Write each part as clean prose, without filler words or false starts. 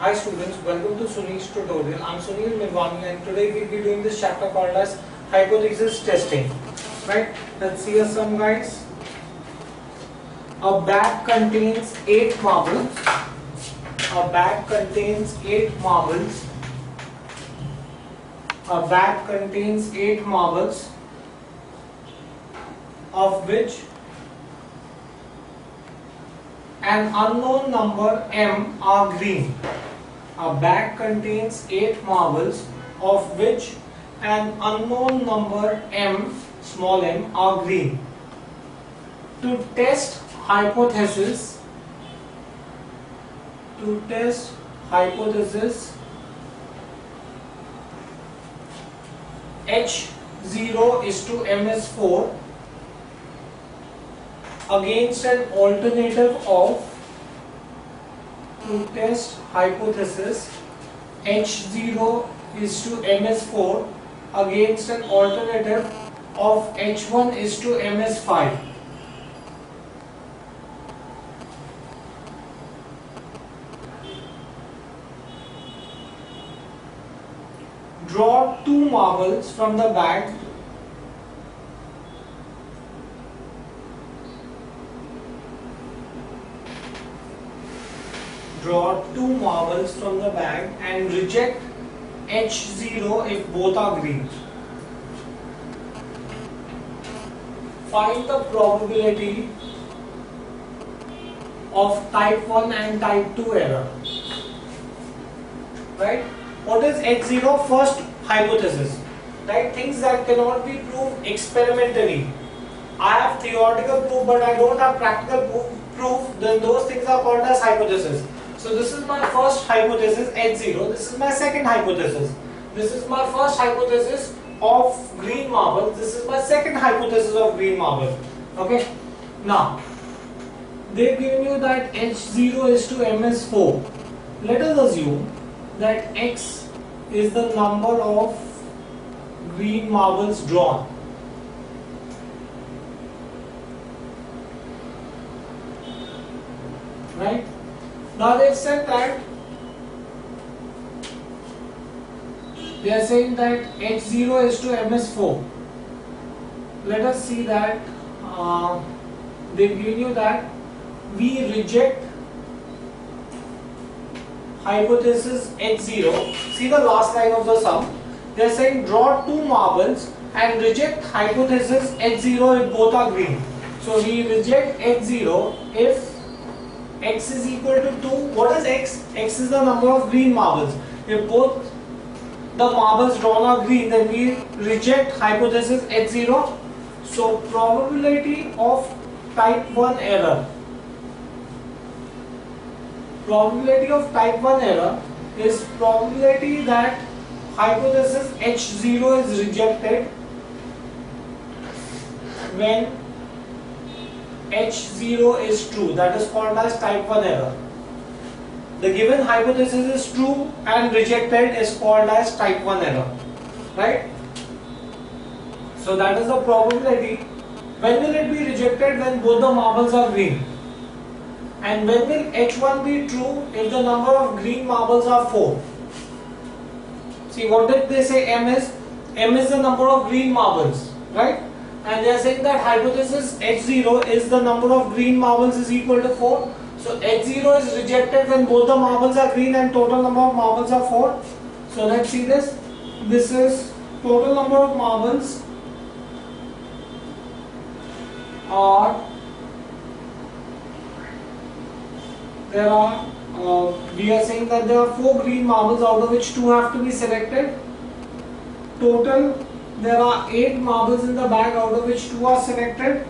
Hi students, welcome to Sunil's tutorial. I'm Sunil Milwani and today we'll be doing this chapter called as hypothesis testing. Right? Let's see a sum, guys. A bag contains 8 marbles. A bag contains 8 marbles. A bag contains 8 marbles, of which an unknown number m are green. A bag contains 8 marbles, of which an unknown number m, small m, are green. To test hypothesis, H0 is to m is 4 against an alternative of, to test hypothesis H0 is to m is 4 against an alternative of H1 is to m is 5. Draw 2 marbles from the bag . Draw 2 marbles from the bag and reject H0 if both are green. Find the probability of type 1 and type 2 error. Right? What is H0? First hypothesis. Right? Things that cannot be proved experimentally. I have theoretical proof but I don't have practical proof, then those things are called as hypothesis. So this is my first hypothesis H0, this is my second hypothesis. This is my first hypothesis of green marble, this is my second hypothesis of green marble. Okay. Now, they've given you that H0 is to m is 4. Let us assume that x is the number of green marbles drawn. Right? Now they've said that they are saying that H0 is to m is 4. Let us see that they've given you that we reject hypothesis H0. See the last line of the sum. They are saying draw 2 marbles and reject hypothesis H0 if both are green. So we reject H0 if x is equal to 2. What is x? X is the number of green marbles. If both the marbles drawn are green, then we reject hypothesis H0. So probability of type 1 error. Probability of type 1 error is probability that hypothesis H0 is rejected when H0 is true. That is called as type 1 error. The given hypothesis is true and rejected is called as type 1 error. Right? So that is the probability. When will it be rejected? When both the marbles are green. And when will H1 be true? If the number of green marbles are 4. See, what did they say m is? M is the number of green marbles. Right? And they are saying that hypothesis H0 is the number of green marbles is equal to 4. So H0 is rejected when both the marbles are green and total number of marbles are 4. So let's see this. This is total number of marbles are, we are saying that there are 4 green marbles out of which 2 have to be selected. Total, there are 8 marbles in the bag out of which 2 are selected.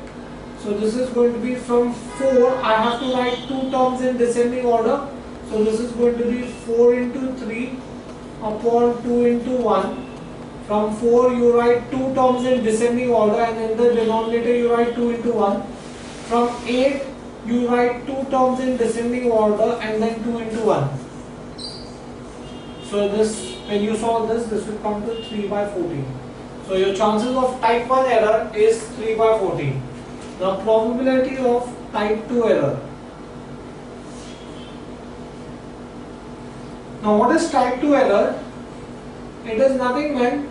So this is going to be from 4. I have to write 2 terms in descending order. So this is going to be 4 into 3 upon 2 into 1. From 4 you write 2 terms in descending order and in the denominator you write 2 into 1. From 8 you write 2 terms in descending order and then 2 into 1. So this, when you solve this, this will come to 3 by 14. So your chances of type 1 error is 3 by 14. The probability of type 2 error Now what is type 2 error? It is nothing when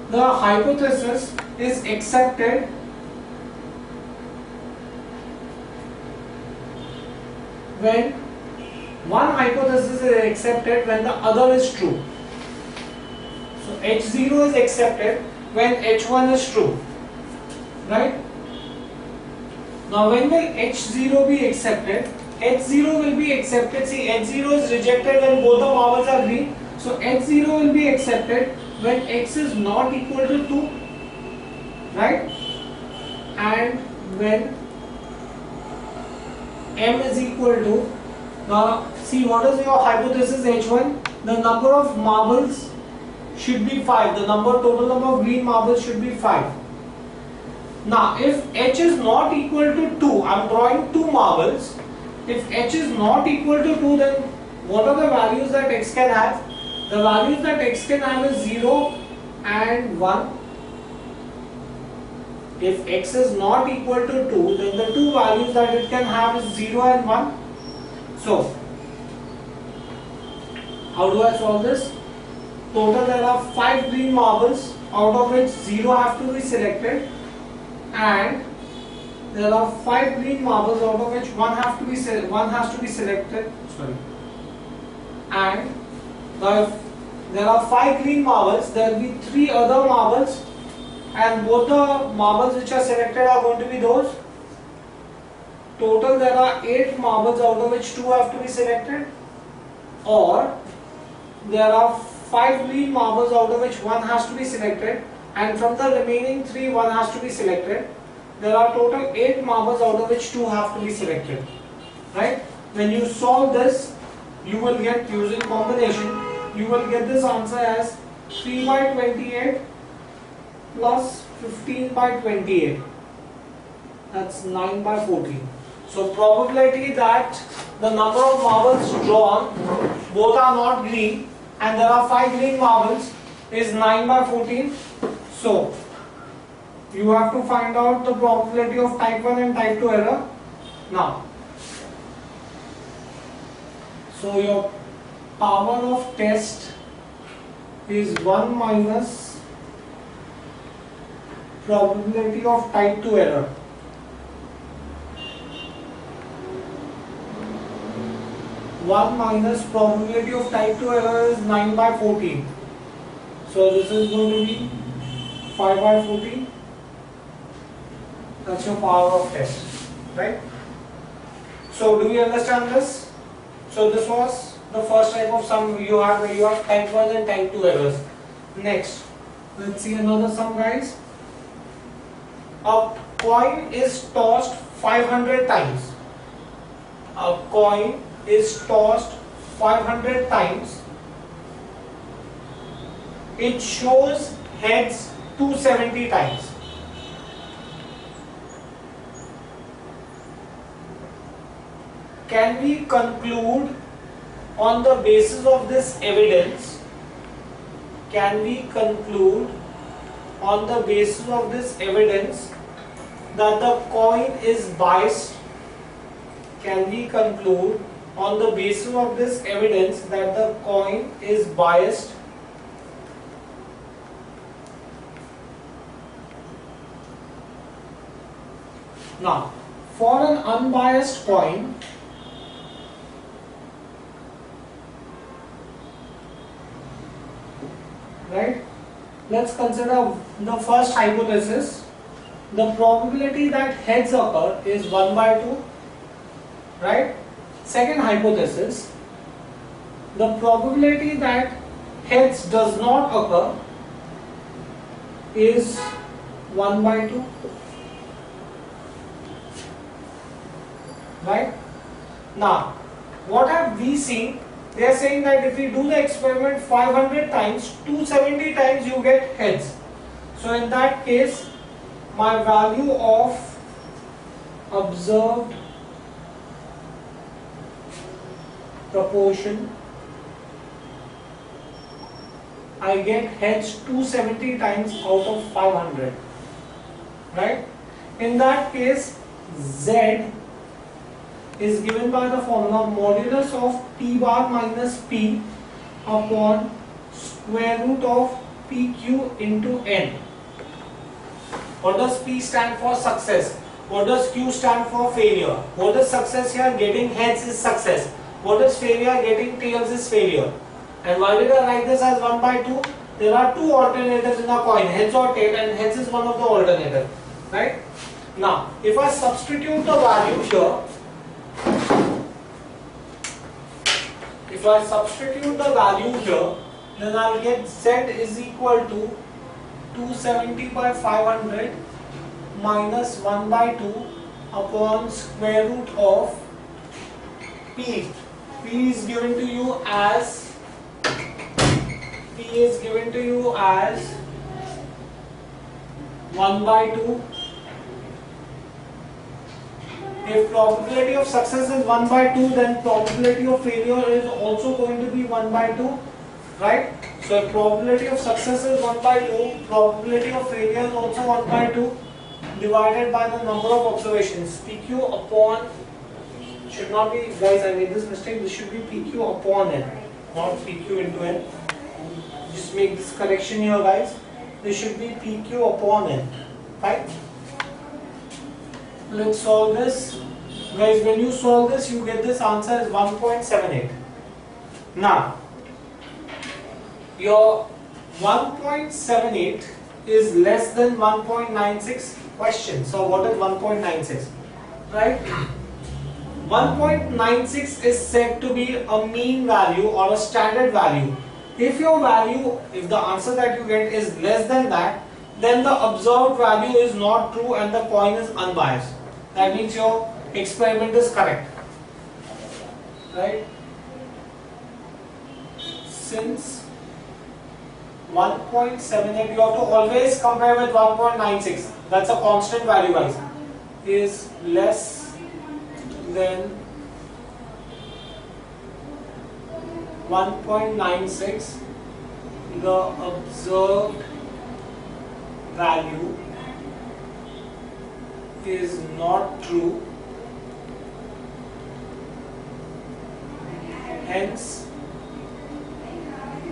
the hypothesis is accepted when one hypothesis is accepted when the other is true. So H0 is accepted when H1 is true, right? Now when will H0 be accepted? H0 will be accepted, see H0 is rejected when both the marbles are green. So H0 will be accepted when X is not equal to 2, right? And when M is equal to, now see what is your hypothesis H1? The number of marbles should be 5, the total number of green marbles should be 5. Now if H is not equal to 2, I am drawing 2 marbles. If H is not equal to 2, then what are the values that X can have? The values that X can have is 0 and 1. If X is not equal to 2, then the two values that it can have is 0 and 1. So, how do I solve this? Total there are 5 green marbles, out of which 0 have to be selected, and there are 5 green marbles, out of which one has to be selected. Sorry. And now there are 5 green marbles, there will be 3 other marbles, and both the marbles which are selected are going to be those. Total there are 8 marbles, out of which 2 have to be selected, or there are 5 green marbles, out of which 1 has to be selected, and from the remaining 3 1 has to be selected. There are total 8 marbles, out of which 2 have to be selected, right? When you solve this, you will get, using combination, you will get this answer as 3 by 28 plus 15 by 28, that's 9 by 14. So probability that the number of marbles drawn, both are not green, and there are 5 green marbles, is 9 by 14. So you have to find out the probability of type 1 and type 2 error now. So your power of test is 1 minus probability of type 2 error. One minus probability of type 2 error is 9 by 14. So this is going to be 5 by 14. That's your power of test, right? So do we understand this? So this was the first type of sum you have, where you have type 1 and type 2 errors. Next, let's see another sum, guys. A coin is tossed 500 times. A coin is tossed 500 times. It shows heads 270 times. Can we conclude on the basis of this evidence? Can we conclude on the basis of this evidence that the coin is biased? Can we conclude on the basis of this evidence that the coin is biased? Now, for an unbiased coin, right? Let's consider the first hypothesis. The probability that heads occur is 1 by 2, right? Second hypothesis, the probability that heads does not occur is 1 by 2, right? Now, what have we seen? They are saying that if we do the experiment 500 times, 270 times you get heads. So in that case, my value of observed proportion, I get heads 270 times out of 500, right? In that case, Z is given by the formula modulus of P bar minus P upon square root of PQ into N. What does P stand for? Success. What does Q stand for? Failure. What is success here? Getting heads is success. What is failure? Getting tails is failure. And why did I write this as 1 by 2? There are two alternatives in a coin, heads or tail, and heads is one of the alternatives. Right? Now, if I substitute the value here, then I'll get Z is equal to 270 by 500 minus 1 by 2 upon square root of P. P is given to you as 1 by 2. If probability of success is 1 by 2, then probability of failure is also going to be 1 by 2, right? So if probability of success is 1 by 2, probability of failure is also 1 by 2 divided by the number of observations. PQ upon, should not be, guys, I made this mistake, this should be PQ upon N, not PQ into N. Just make this correction here, guys. This should be PQ upon N, right? Let's solve this. Guys, when you solve this, you get this answer as 1.78. Now, your 1.78 is less than 1.96 question. So what is 1.96? Right? 1.96 is said to be a mean value or a standard value. If the answer that you get is less than that, then the observed value is not true and the coin is unbiased. That means your experiment is correct. Right? Since 1.78, you have to always compare with 1.96. That's a constant value, guys. Is less than 1.96. The observed value is not true. Hence,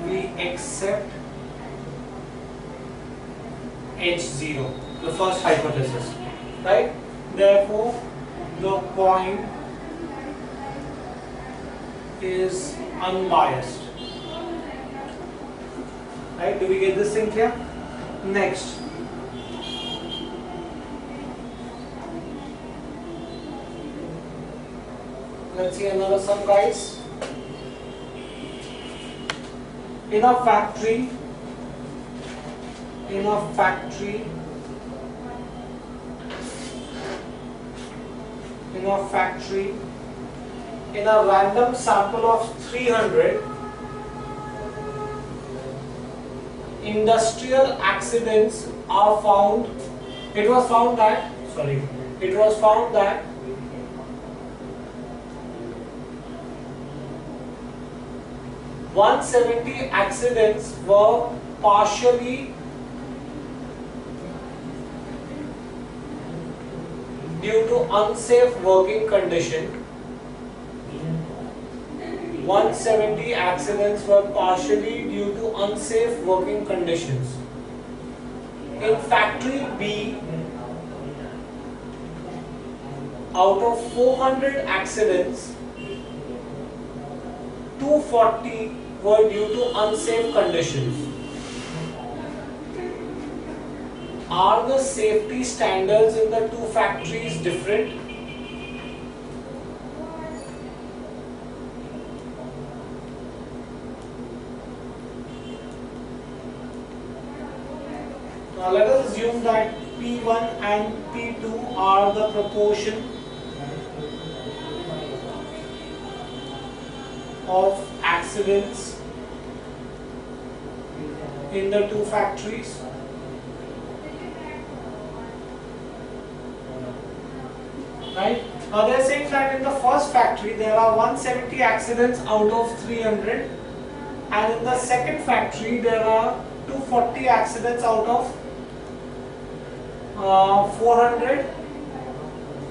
we accept H0, the first hypothesis, right? Therefore, the coin is unbiased. Right? Do we get this thing clear? Next. Let's see another sum, guys. In a factory, in a random sample of 300, industrial accidents are found. It was found that 170 accidents were partially due to unsafe working condition. 170 accidents were partially due to unsafe working conditions. In factory B, out of 400 accidents, 240 were due to unsafe conditions. Are the safety standards in the two factories different? Now let us assume that P1 and P2 are the proportion of accidents in the two factories. Right? Now they are saying that in the first factory there are 170 accidents out of 300, and in the second factory there are 240 accidents out of 400.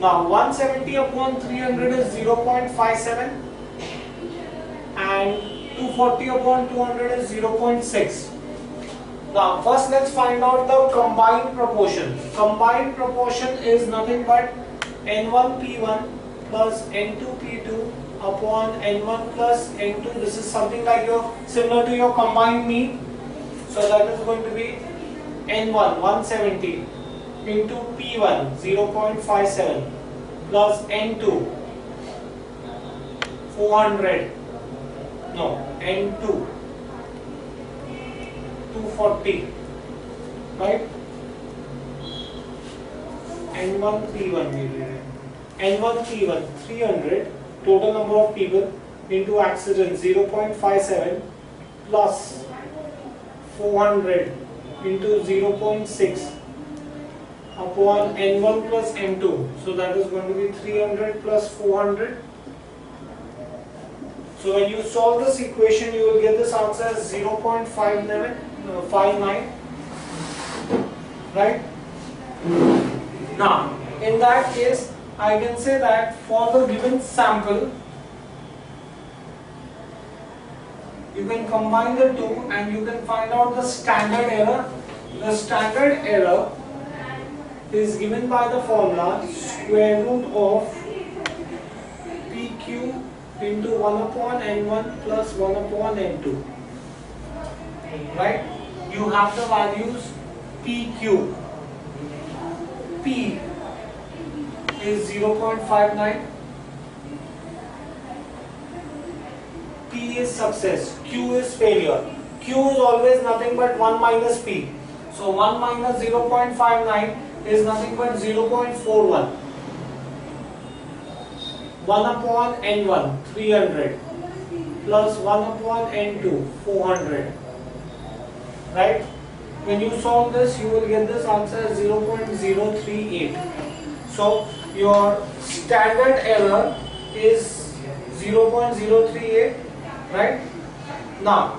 Now 170 upon 300 is 0.57 and 240 upon 200 is 0.6. Now first let's find out the combined proportion. Combined proportion is nothing but N1 P1 plus N2 P2 upon N1 plus N2. This is something like similar to your combined mean. So that is going to be N1 170 into P1 0.57 plus N2 400. No, N2 240, right? N1 P1 N1 P1 300, total number of people into accident 0.57 plus 400 into 0.6 upon N1 plus N2. So that is going to be 300 plus 400. So when you solve this equation, you will get this answer as 0.59, right? Now, in that case, I can say that for the given sample, you can combine the two and you can find out the standard error. The standard error is given by the formula square root of PQ into 1 upon N1 plus 1 upon N2, right? You have the values PQ. P is 0.59, P is success, Q is failure. Q is always nothing but 1 minus P. So 1 minus 0.59 is nothing but 0.41. 1 upon N1 300 plus 1 upon N2 400, right? When you solve this, you will get this answer as 0.038. So your standard error is 0.038, right? Now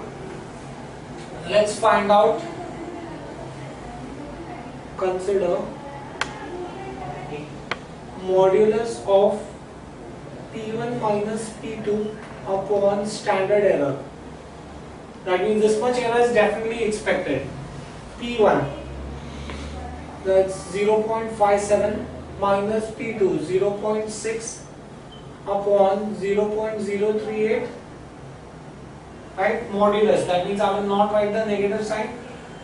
let's find out, consider modulus of P1 minus P2 upon standard error. That means this much error is definitely expected. P1, that's 0.57 minus P2 0.6 upon 0.038, right? Modulus, that means I will not write the negative sign.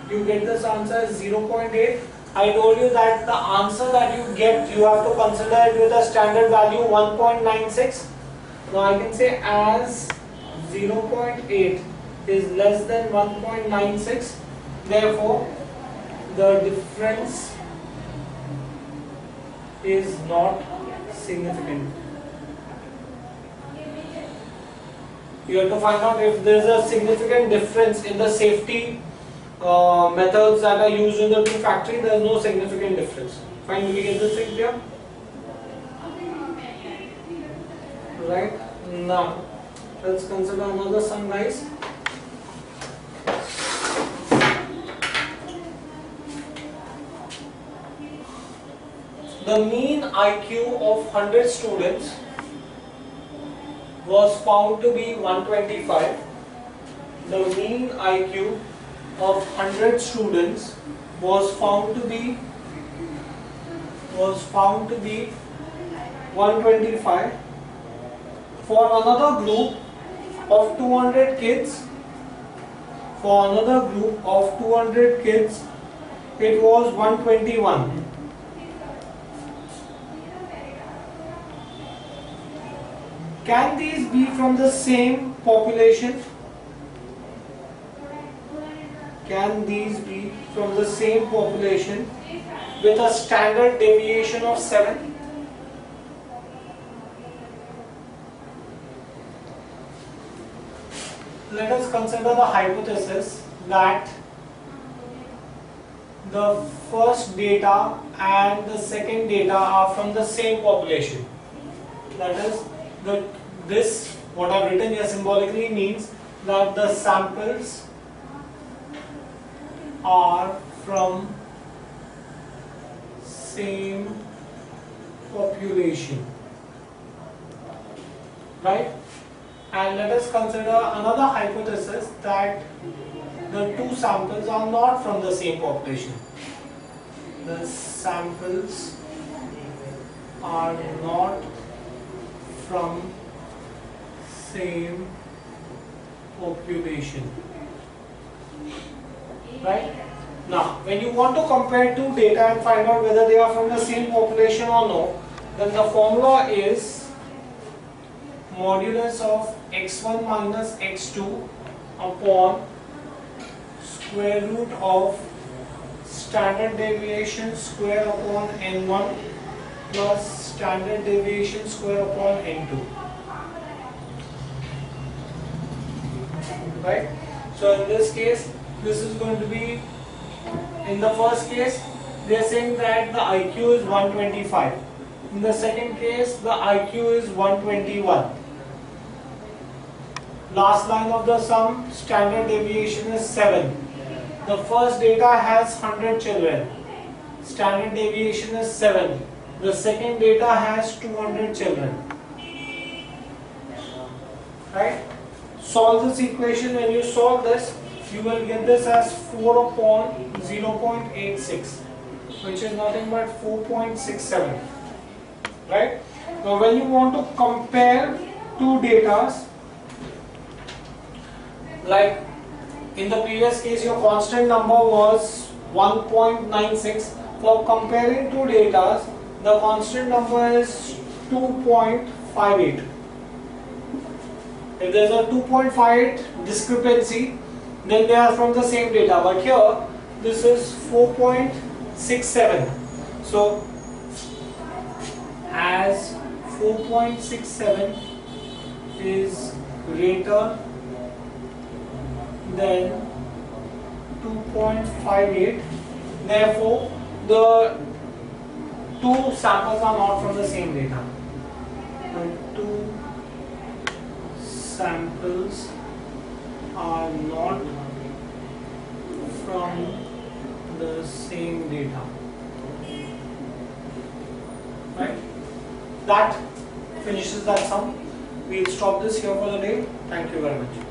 You get this answer as 0.8. I told you that the answer that you get, you have to consider it with a standard value 1.96. Now I can say as 0.8 is less than 1.96, therefore the difference is not significant. You have to find out if there is a significant difference in the safety methods that are used in the two factory. There is no significant difference. Fine, we get this thing here? Right, now let's consider another sum, guys. The mean IQ of 100 students was found to be 125. The mean IQ of 100 students was found to be 125. For another group of 200 kids, it was 121. Can these be from the same population? Can these be from the same population with a standard deviation of 7? Let us consider the hypothesis that the first data and the second data are from the same population. That is, this, what I have written here symbolically, means that the samples are from same population, right? And let us consider another hypothesis that the two samples are not from the same population. The samples are not from same population. Right? Now, when you want to compare two data and find out whether they are from the same population or no, then the formula is modulus of x1 minus x2 upon square root of standard deviation square upon n1 plus standard deviation square upon n2. Right? So in this case, this is going to be, in the first case, they are saying that the IQ is 125. In the second case, the IQ is 121. Last line of the sum, standard deviation is 7. The first data has 100 children. Standard deviation is 7. The second data has 200 children. Right? Solve this equation. When you solve this, you will get this as 4 upon 0.86, which is nothing but 4.67. Right? Now when you want to compare two data, like in the previous case your constant number was 1.96, for comparing two data, the constant number is 2.58. If there is a 2.58 discrepancy, then they are from the same data, but here this is 4.67. So as 4.67 is greater than 2.58, therefore the two samples are not from the same data. The two samples are not from the same data. Right? That finishes that sum. We'll stop this here for the day. Thank you very much.